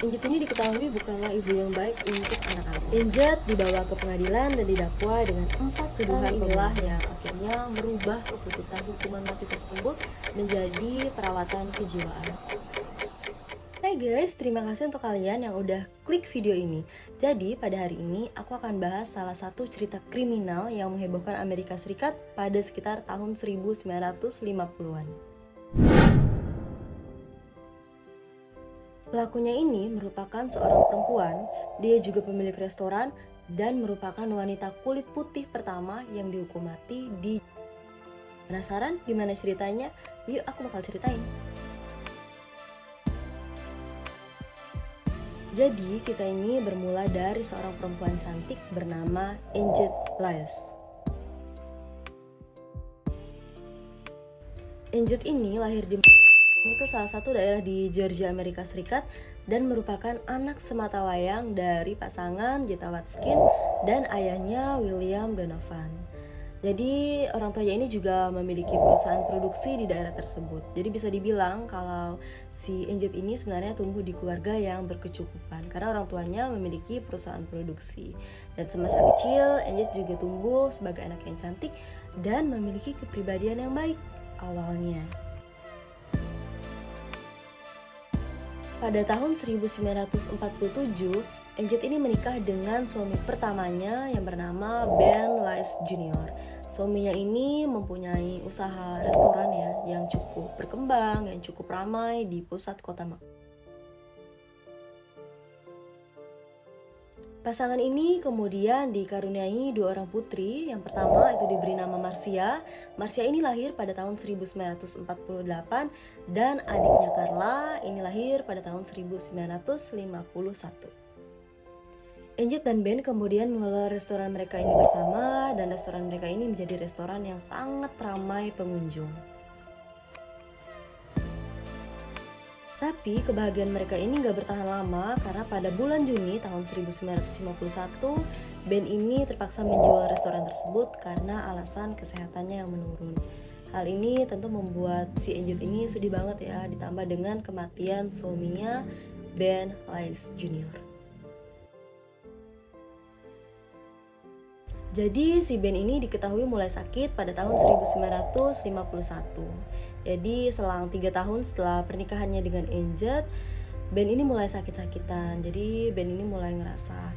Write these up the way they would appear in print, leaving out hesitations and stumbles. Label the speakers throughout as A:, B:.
A: Enjet ini diketahui bukanlah ibu yang baik untuk anak-anak. Enjet dibawa ke pengadilan dan didakwa dengan 4 tuduhan inilah yang akhirnya merubah keputusan hukuman mati tersebut menjadi perawatan kejiwaan. Hai guys, terima kasih untuk kalian yang udah klik video ini. Jadi pada hari ini aku akan bahas salah satu cerita kriminal yang menghebohkan Amerika Serikat pada sekitar tahun 1950-an. Pelakunya ini merupakan seorang perempuan, dia juga pemilik restoran dan merupakan wanita kulit putih pertama yang dihukum mati di... Penasaran gimana ceritanya? Yuk aku bakal ceritain. Jadi, kisah ini bermula dari seorang perempuan cantik bernama Enjet Lyles. Enjet ini lahir di... itu salah satu daerah di Georgia, Amerika Serikat, dan merupakan anak sematawayang dari pasangan Jetta Watkins dan ayahnya William Donovan. Jadi orang tuanya ini juga memiliki perusahaan produksi di daerah tersebut. Jadi bisa dibilang kalau si Enjet ini sebenarnya tumbuh di keluarga yang berkecukupan karena orang tuanya memiliki perusahaan produksi. Dan semasa kecil Enjet juga tumbuh sebagai anak yang cantik dan memiliki kepribadian yang baik awalnya. Pada tahun 1947, Enjet ini menikah dengan suami pertamanya yang bernama Ben Lyles Jr. Suaminya ini mempunyai usaha restoran yang cukup berkembang, yang cukup ramai di pusat kota Mak. Pasangan ini kemudian dikaruniai 2 orang putri. Yang pertama itu diberi nama Marcia. Marcia ini lahir pada tahun 1948 dan adiknya Carla ini lahir pada tahun 1951. Enjet dan Ben kemudian mengelola restoran mereka ini bersama dan restoran mereka ini menjadi restoran yang sangat ramai pengunjung. Tapi kebahagiaan mereka ini gak bertahan lama karena pada bulan Juni tahun 1951 Ben ini terpaksa menjual restoran tersebut karena alasan kesehatannya yang menurun. Hal ini tentu membuat si Enjet ini sedih banget ya, ditambah dengan kematian suaminya Ben Lyles Jr. Jadi si Ben ini diketahui mulai sakit pada tahun 1951. Jadi selang 3 tahun setelah pernikahannya dengan Enjet, Ben ini mulai sakit-sakitan. Jadi Ben ini mulai ngerasa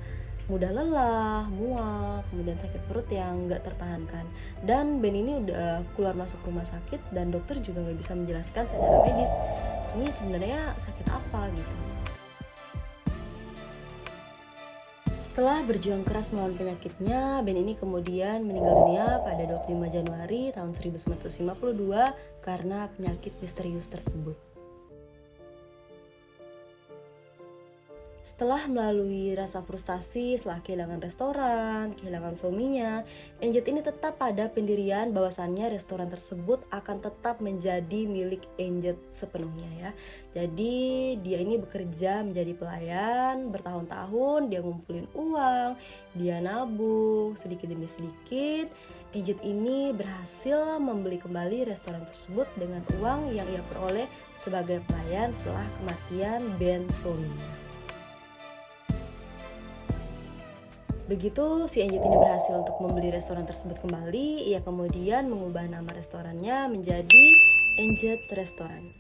A: mudah lelah, mual, kemudian sakit perut yang gak tertahankan. Dan Ben ini udah keluar masuk rumah sakit dan dokter juga gak bisa menjelaskan secara medis ini sebenarnya sakit apa gitu. Setelah berjuang keras melawan penyakitnya, Ben ini kemudian meninggal dunia pada 25 Januari tahun 1952 karena penyakit misterius tersebut. Setelah melalui rasa frustasi setelah kehilangan restoran, kehilangan suaminya, Enjet ini tetap pada pendirian bahwasannya restoran tersebut akan tetap menjadi milik Enjet sepenuhnya ya. Jadi dia ini bekerja menjadi pelayan bertahun-tahun, dia ngumpulin uang, dia nabung sedikit demi sedikit. Enjet ini berhasil membeli kembali restoran tersebut dengan uang yang ia peroleh sebagai pelayan setelah kematian Ben suaminya. Begitu si Enjet ini berhasil untuk membeli restoran tersebut kembali, ia kemudian mengubah nama restorannya menjadi Enjet Restaurant.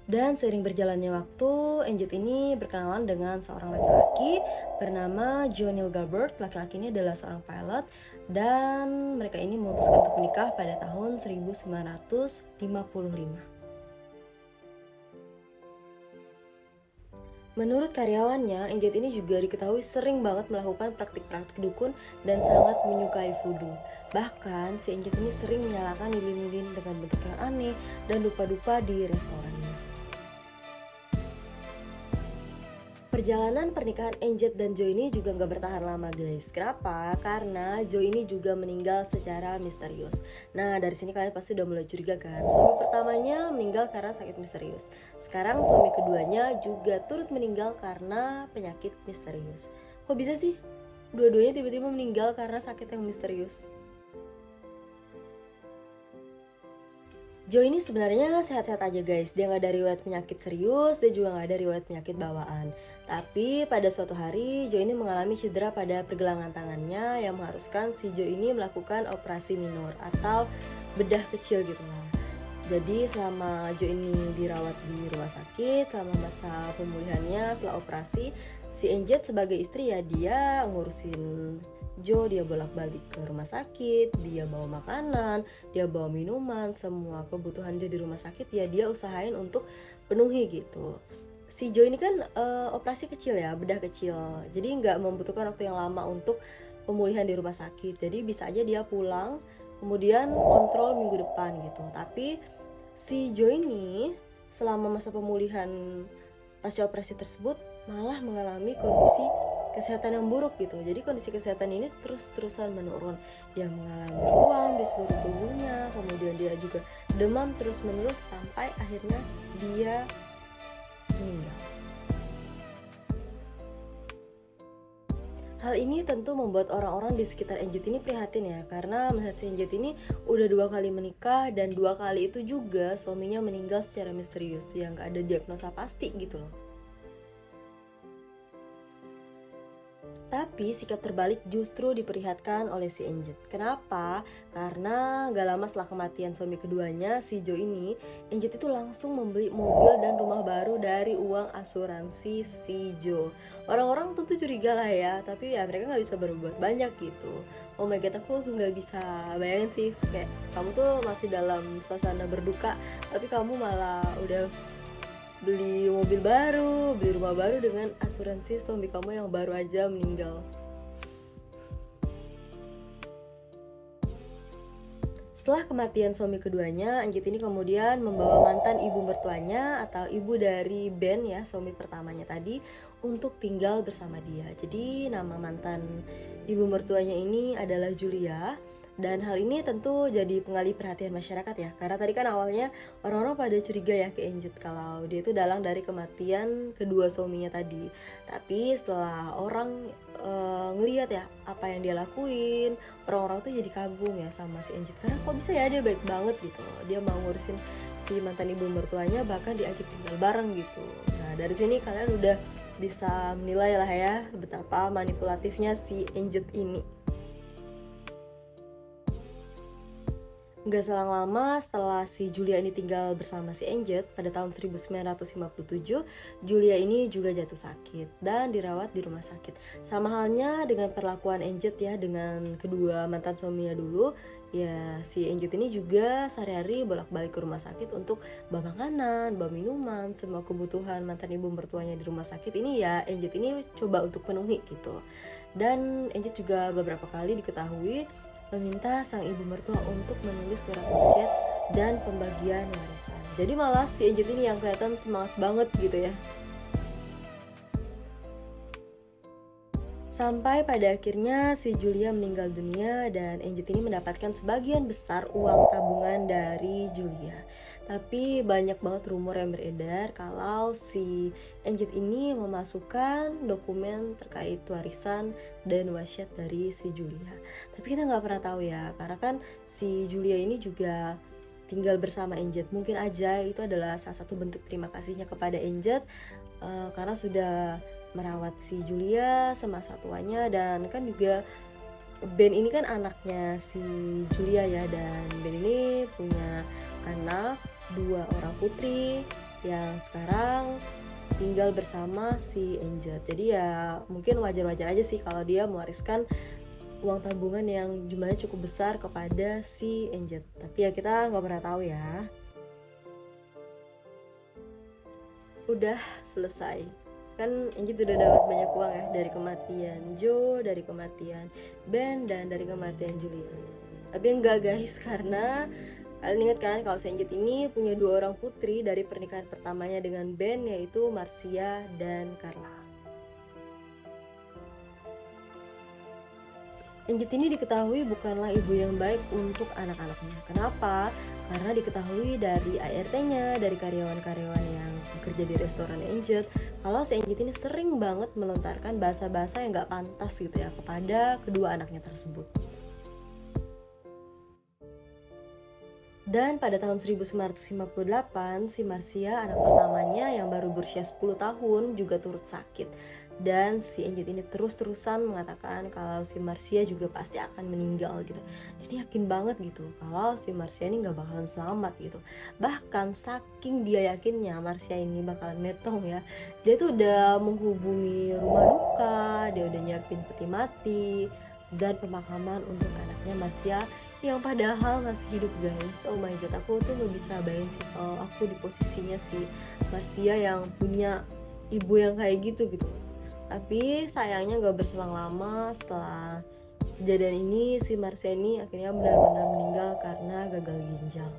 A: Dan seiring berjalannya waktu, Enjet ini berkenalan dengan seorang laki-laki bernama John Neil Gilbert. Laki-laki ini adalah seorang pilot dan mereka ini memutuskan untuk menikah pada tahun 1955. Menurut karyawannya, Enjet ini juga diketahui sering banget melakukan praktik-praktik dukun dan sangat menyukai voodoo. Bahkan, si Enjet ini sering menyalakan lilin-lilin dengan bentuk yang aneh dan dupa-dupa di restorannya. Perjalanan pernikahan Enjet dan Joe ini juga gak bertahan lama guys. Kenapa? Karena Joe ini juga meninggal secara misterius. Nah dari sini kalian pasti udah mulai curiga kan. Suami pertamanya meninggal karena sakit misterius. Sekarang suami keduanya juga turut meninggal karena penyakit misterius. Kok bisa sih? Dua-duanya tiba-tiba meninggal karena sakit yang misterius. Jo ini sebenarnya sehat-sehat aja guys, dia nggak ada riwayat penyakit serius, dia juga nggak ada riwayat penyakit bawaan. Tapi pada suatu hari, Jo ini mengalami cedera pada pergelangan tangannya yang mengharuskan si Jo ini melakukan operasi minor atau bedah kecil gitu lah. Jadi selama Jo ini dirawat di rumah sakit, selama masa pemulihannya setelah operasi, si Enjet sebagai istri ya dia ngurusin Jo, dia bolak-balik ke rumah sakit, dia bawa makanan, dia bawa minuman, semua kebutuhan Jo di rumah sakit ya dia usahain untuk penuhi gitu. Si Jo ini kan operasi kecil ya, bedah kecil, jadi nggak membutuhkan waktu yang lama untuk pemulihan di rumah sakit. Jadi bisa aja dia pulang, kemudian kontrol minggu depan gitu. Tapi si Jo ini selama masa pemulihan pasca operasi tersebut malah mengalami kondisi kesehatan yang buruk gitu. Jadi kondisi kesehatan ini terus-terusan menurun. Dia mengalami ruam di seluruh tubuhnya, kemudian dia juga demam terus-menerus sampai akhirnya dia meninggal. Hal ini tentu membuat orang-orang di sekitar Enjet ini prihatin ya, karena melihat si Enjet ini udah 2 kali menikah dan 2 kali itu juga suaminya meninggal secara misterius yang gak ada diagnosa pasti gitu loh. Tapi sikap terbalik justru diperlihatkan oleh si Enjet. Kenapa? Karena gak lama setelah kematian suami keduanya, si Jo ini, Enjet itu langsung membeli mobil dan rumah baru dari uang asuransi si Jo. Orang-orang tentu curiga lah ya, tapi ya mereka gak bisa berbuat banyak gitu. Oh my god, aku gak bisa bayangin sih, kayak kamu tuh masih dalam suasana berduka, tapi kamu malah udah beli mobil baru, beli rumah baru dengan asuransi suami kamu yang baru aja meninggal. Setelah kematian suami keduanya, Anggit ini kemudian membawa mantan ibu mertuanya atau ibu dari Ben ya, suami pertamanya tadi, untuk tinggal bersama dia. Jadi nama mantan ibu mertuanya ini adalah Julia. Dan hal ini tentu jadi pengalih perhatian masyarakat ya, karena tadi kan awalnya orang-orang pada curiga ya ke Enjet kalau dia itu dalang dari kematian kedua suaminya tadi. Tapi setelah orang ngelihat ya apa yang dia lakuin, orang-orang tuh jadi kagum ya sama si Enjet, karena kok bisa ya dia baik banget gitu, dia mau ngurusin si mantan ibu mertuanya, bahkan diajak tinggal bareng gitu. Nah dari sini kalian udah bisa menilai lah ya betapa manipulatifnya si Enjet ini. Gak selang lama setelah si Julia ini tinggal bersama si Enjet, pada tahun 1957, Julia ini juga jatuh sakit dan dirawat di rumah sakit. Sama halnya dengan perlakuan Enjet ya dengan kedua mantan suaminya dulu, ya si Enjet ini juga sehari-hari bolak-balik ke rumah sakit untuk bawa makanan, bawa minuman, semua kebutuhan mantan ibu mertuanya di rumah sakit ini ya Enjet ini coba untuk penuhi gitu. Dan Enjet juga beberapa kali diketahui meminta sang ibu mertua untuk menulis surat wasiat dan pembagian warisan. Jadi malah si Enjet ini yang kelihatan semangat banget gitu ya. Sampai pada akhirnya si Julia meninggal dunia dan Enjet ini mendapatkan sebagian besar uang tabungan dari Julia. Tapi banyak banget rumor yang beredar kalau si Enjet ini memasukkan dokumen terkait warisan dan wasiat dari si Julia. Tapi kita nggak pernah tahu ya, karena kan si Julia ini juga tinggal bersama Enjet. Mungkin aja itu adalah salah satu bentuk terima kasihnya kepada Enjet karena sudah merawat si Julia semasa tuanya, dan kan juga Ben ini kan anaknya si Julia ya, dan Ben ini punya anak 2 orang putri yang sekarang tinggal bersama si Enjet. Jadi ya mungkin wajar-wajar aja sih kalau dia mewariskan uang tabungan yang jumlahnya cukup besar kepada si Enjet. Tapi ya kita nggak pernah tahu ya. Udah selesai. Kan Enjet udah dapat banyak uang ya dari kematian Joe, dari kematian Ben, dan dari kematian Julia. Tapi enggak guys, karena kalian ingat kan kalau si Enjet ini punya 2 orang putri dari pernikahan pertamanya dengan Ben, yaitu Marcia dan Carla. Enjet ini diketahui bukanlah ibu yang baik untuk anak-anaknya. Kenapa? Karena diketahui dari ART-nya, dari karyawan-karyawan yang bekerja di restoran Enjet, kalau si Enjet ini sering banget melontarkan bahasa-bahasa yang gak pantas gitu ya kepada kedua anaknya tersebut. Dan pada tahun 1958, si Marcia, anak pertamanya yang baru berusia 10 tahun, juga turut sakit. Dan si Enjet ini terus-terusan mengatakan kalau si Marcia juga pasti akan meninggal gitu. Jadi yakin banget gitu kalau si Marcia ini gak bakalan selamat gitu. Bahkan saking dia yakinnya Marcia ini bakalan metong ya, dia tuh udah menghubungi rumah duka, dia udah nyiapin peti mati, dan pemakaman untuk anaknya Marcia yang padahal masih hidup guys. Oh my god, aku tuh gak bisa bayangin sih kalau aku di posisinya si Marcia yang punya ibu yang kayak gitu gitu. Tapi sayangnya gak berselang lama setelah kejadian ini, si Marcia ini akhirnya benar-benar meninggal karena gagal ginjal.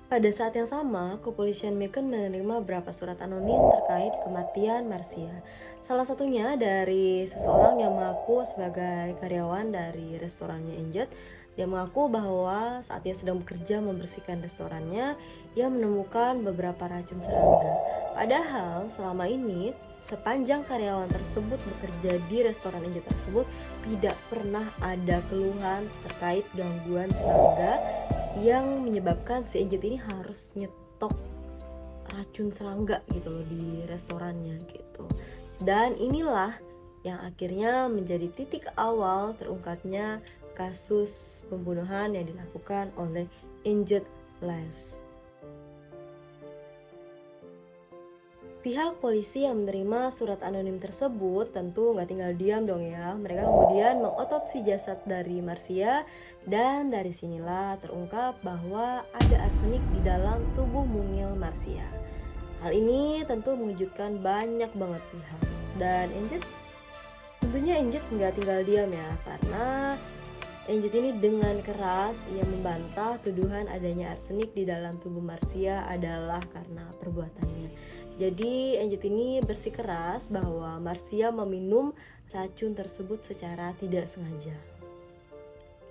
A: Pada saat yang sama, kepolisian Macon menerima beberapa surat anonim terkait kematian Marcia. Salah satunya dari seseorang yang mengaku sebagai karyawan dari restorannya Enjet. Dia mengaku bahwa saat ia sedang bekerja membersihkan restorannya, ia menemukan beberapa racun serangga. Padahal selama ini, sepanjang karyawan tersebut bekerja di restoran Enjet tersebut, tidak pernah ada keluhan terkait gangguan serangga yang menyebabkan si Enjet ini harus nyetok racun serangga gitu loh di restorannya gitu. Dan inilah yang akhirnya menjadi titik awal terungkapnya kasus pembunuhan yang dilakukan oleh Enjet Les. Pihak polisi yang menerima surat anonim tersebut tentu nggak tinggal diam dong ya. Mereka kemudian mengotopsi jasad dari Marcia dan dari sinilah terungkap bahwa ada arsenik di dalam tubuh mungil Marcia. Hal ini tentu mengejutkan banyak banget pihak. Dan tentunya Enjet nggak tinggal diam ya, karena Enjet ini dengan keras ia membantah tuduhan adanya arsenik di dalam tubuh Marcia adalah karena perbuatannya. Jadi Enjet ini bersikeras bahwa Marcia meminum racun tersebut secara tidak sengaja.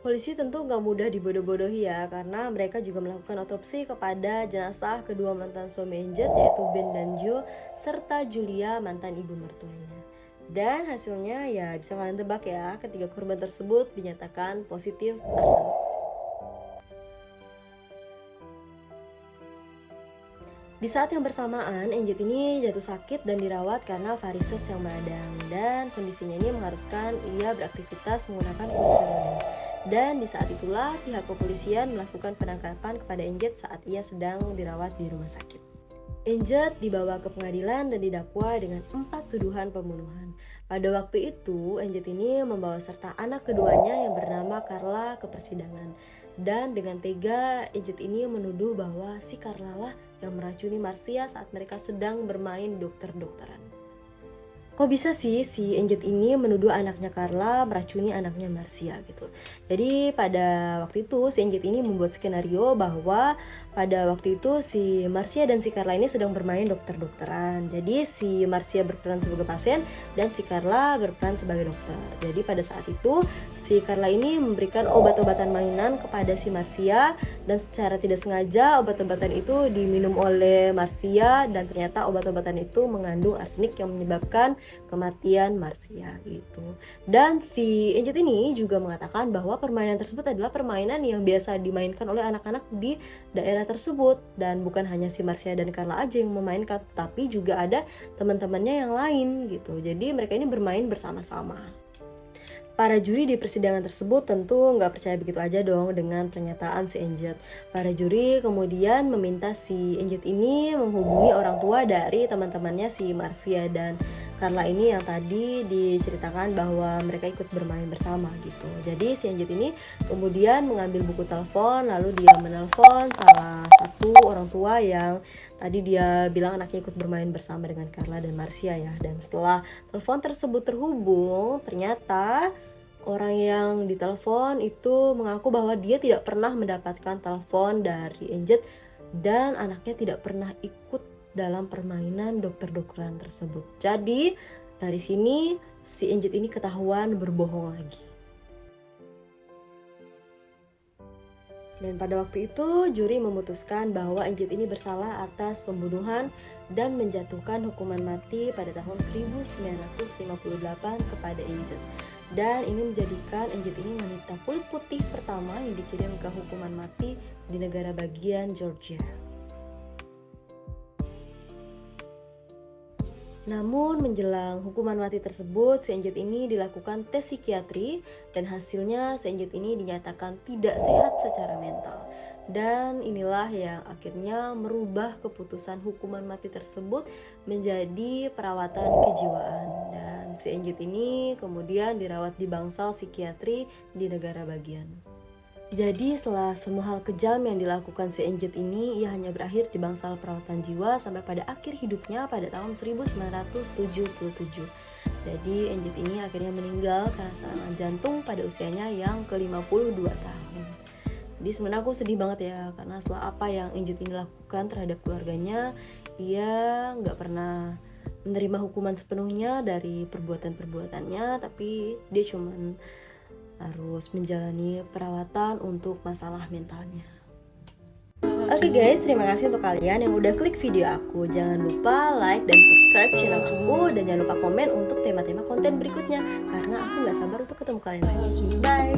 A: Polisi tentu gak mudah dibodoh-bodohi ya, karena mereka juga melakukan otopsi kepada jenazah kedua mantan suami Enjet, yaitu Ben dan Joe, serta Julia, mantan ibu mertuanya. Dan hasilnya ya bisa kalian tebak ya, ketiga korban tersebut dinyatakan positif arsenik. Di saat yang bersamaan, Enjet ini jatuh sakit dan dirawat karena varises yang meradang, dan kondisinya ini mengharuskan ia beraktivitas menggunakan kursi roda. Dan di saat itulah pihak kepolisian melakukan penangkapan kepada Enjet saat ia sedang dirawat di rumah sakit. Enjet dibawa ke pengadilan dan didakwa dengan 4 tuduhan pembunuhan. Pada waktu itu, Enjet ini membawa serta anak keduanya yang bernama Carla ke persidangan. Dan dengan tega, Enjet ini menuduh bahwa si Carla lah yang meracuni Marcia saat mereka sedang bermain dokter-dokteran. Kok bisa sih si Enjet ini menuduh anaknya Carla meracuni anaknya Marcia gitu. Jadi pada waktu itu si Enjet ini membuat skenario bahwa pada waktu itu si Marcia dan si Carla ini sedang bermain dokter-dokteran. Jadi si Marcia berperan sebagai pasien dan si Carla berperan sebagai dokter. Jadi pada saat itu si Carla ini memberikan obat-obatan mainan kepada si Marcia, dan secara tidak sengaja obat-obatan itu diminum oleh Marcia dan ternyata obat-obatan itu mengandung arsenik yang menyebabkan kematian Marcia gitu. Dan si Enjet ini juga mengatakan bahwa permainan tersebut adalah permainan yang biasa dimainkan oleh anak-anak di daerah tersebut, dan bukan hanya si Marcia dan Carla aja yang memainkan, tapi juga ada teman-temannya yang lain gitu. Jadi mereka ini bermain bersama-sama. Para juri di persidangan tersebut tentu nggak percaya begitu aja dong dengan pernyataan si Enjet. Para juri kemudian meminta si Enjet ini menghubungi orang tua dari teman-temannya si Marcia dan Carla ini yang tadi diceritakan bahwa mereka ikut bermain bersama gitu. Jadi si Enjet ini kemudian mengambil buku telepon, lalu dia menelpon salah satu orang tua yang tadi dia bilang anaknya ikut bermain bersama dengan Carla dan Marcia ya. Dan setelah telepon tersebut terhubung, ternyata orang yang ditelepon itu mengaku bahwa dia tidak pernah mendapatkan telepon dari Enjet dan anaknya tidak pernah ikut dalam permainan dokter-dokteran tersebut. Jadi dari sini si Enjet ini ketahuan berbohong lagi. Dan pada waktu itu juri memutuskan bahwa Enjet ini bersalah atas pembunuhan dan menjatuhkan hukuman mati pada tahun 1958 kepada Enjet. Dan ini menjadikan Anjit ini wanita kulit putih pertama yang dikirim ke hukuman mati di negara bagian Georgia. Namun menjelang hukuman mati tersebut, si Anjit ini dilakukan tes psikiatri dan hasilnya si Anjit ini dinyatakan tidak sehat secara mental. Dan inilah yang akhirnya merubah keputusan hukuman mati tersebut menjadi perawatan kejiwaan. Dan si Anjit ini kemudian dirawat di bangsal psikiatri di negara bagian. Jadi setelah semua hal kejam yang dilakukan si Anjit ini, ia hanya berakhir di bangsal perawatan jiwa sampai pada akhir hidupnya pada tahun 1977. Jadi Anjit ini akhirnya meninggal karena serangan jantung pada usianya yang ke-52 tahun. Jadi sebenarnya aku sedih banget ya, karena setelah apa yang Anjit ini lakukan terhadap keluarganya, ia nggak pernah menerima hukuman sepenuhnya dari perbuatan-perbuatannya, tapi dia cuman harus menjalani perawatan untuk masalah mentalnya. Oke guys, terima kasih untuk kalian yang udah klik video aku. Jangan lupa like dan subscribe channel aku, dan jangan lupa komen untuk tema-tema konten berikutnya, karena aku gak sabar untuk ketemu kalian lagi. Bye!